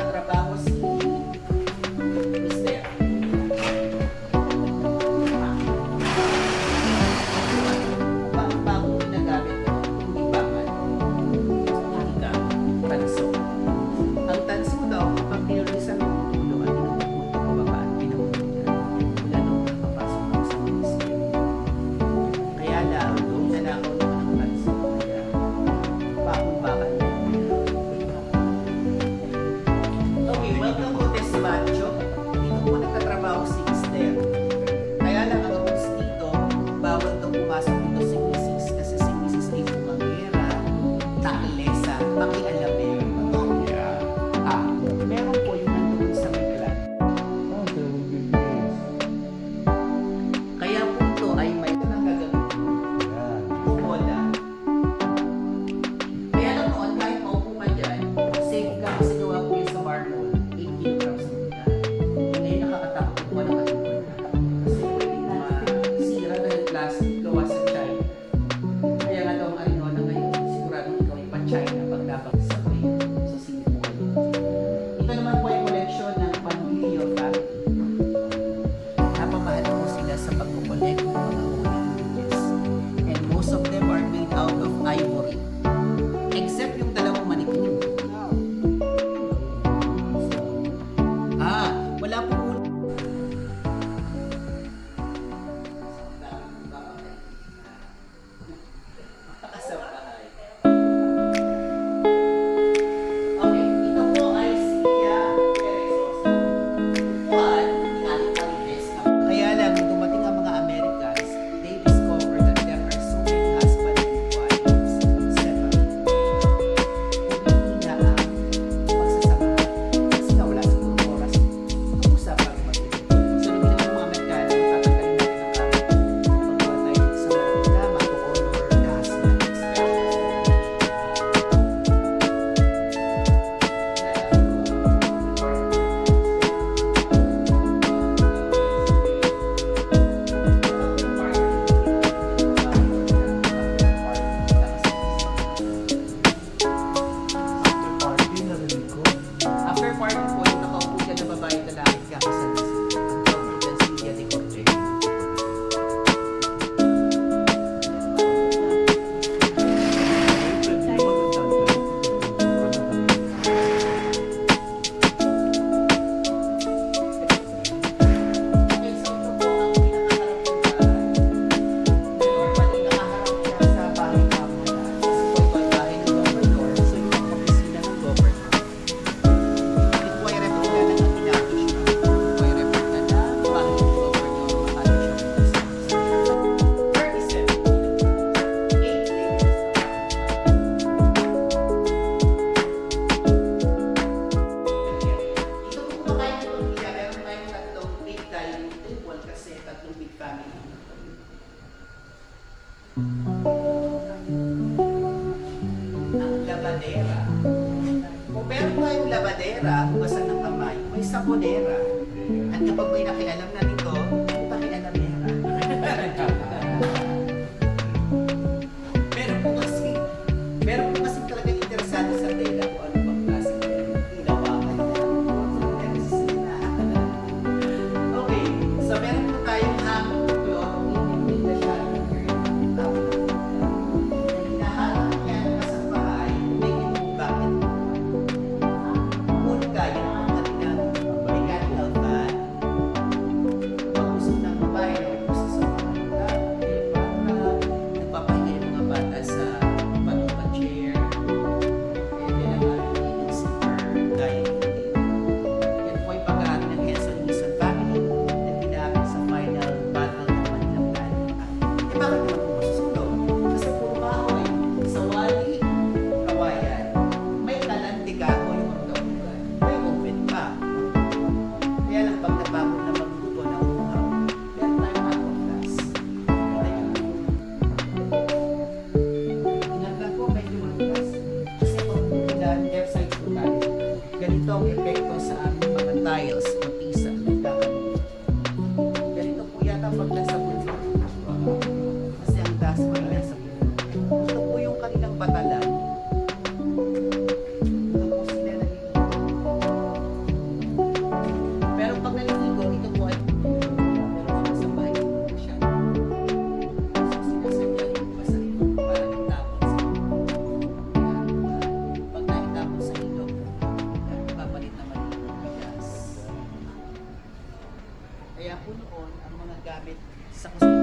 nagtatrabaho si Mister. Bago ginagamit ko, hindi bangal. Hindi ka, tanso. Ang tanso daw, kapag pinurisan mo ang tulo at pinupulot mo pababa at pinupulot niya, wala nung nakapasok ako sa ministry. Kaya lang, doon na lang ako ng tanso. Kaya, bakong bakal na yun. Okay, welcome to Despacho. Dito po nagtatrabaho si Mister. Kaya lang ang rules dito, bawal daw pumasok dito si Mrs. Kasi si Mrs. ay bumangera, taklesa, pakialamero. Meron po yung nandun sa may clan. Kaya po ito ay may nang gagamitin. Bumola. Kaya lang noon, kahit maupo ka dyan, safe ka kasi gawa ko yun sa marmol, 8 kilograms ang kita. Ngayon nakakatakot kung walang katulad. Kasi pwede masira dahil plastic gawa sa China. Kaya nga daw ang Arinola ngayon, siguradong ikaw ay pa-China paglabang sa way. So, sino po kayo? Ito naman po ay collection ng Panlilio family. Napamahal po sila sa pagkukolekt ng mga holy images. And most of them are made out of ivory. Except yung dalawang manikin. Wala po ulo. Makakasabahay. Okay, ito po ay si Perezoso. Upuan ni Aling Marites. Kaya lang, nung dumating ang mga Americans, they discovered that there are so many husbands and wives separated. Hindi na ang pagsasamahan. Kasi nga wala siguro oras. Ang usapan mag-ibig. So, nung ginawa ng mga Amerikano, tatanggalin natin ang kapit. Paggawa tayo sa Maramina, mako-honor na husband. After party po, yung nakaupo dyan na babae at lalaki kakasal na sila. Ang tawag dyan si Lydia de Cortez. Okay, so ito po ang pinakaharap ng bahay. Normally, nakaharap siya sa bahay kamunan. Kasi po ito ay bahay ng governor. So, yung mga opisina ng governor. Ito po ay replika ng Aguinaldo siya. Ito po ay replika ng bahay ng governor. Makati siya. 37. 8 layers. Ito po kumakain ng pamilya. Meron tayong tatlong big dining table kasi tatlong big family. Ang labadera. Kung meron tayong labadera, hugasan ng kamay, may sabonera. At kapag may nakialam na nito, pakialamera. Meron po kasi talaga interesado sa tela kung ano bang klase ng ilawakan na. Okay, so meron po tayong hanging cloth in the shower. Hinahanap niya sa bahay, may bakit mulka, yan ang kanilang mechanical fan. Pag gusto ng babae, gusto sa mga nagpapahinga yung mga bata sa patong chair. And then ang ating sleeper dining table. Yan po ay pagkahati ng Henson Nison family na pinahapit sa final battle ng Manilang Planning Act. Bakit naman po masusunod? Kasi puro kahoy. Sa wali, kawayan, may kalandigaho yung magkabugan. May open pa. Kaya lang pag napagod na magluto ng uhaw, meron tayong aqua flask. Ingat lang po, medyo malugas. Kasi kung ilan, left side po tayo. Ganito ang epekto sa aming mga tiles o tisa na nagkakaroon. Ganito po yata pag nasa bundok. Kasi ang taas po ay nasa bundok. Ito po yung kanilang batalan. Ito po sila nalilito. gamit sa kusina.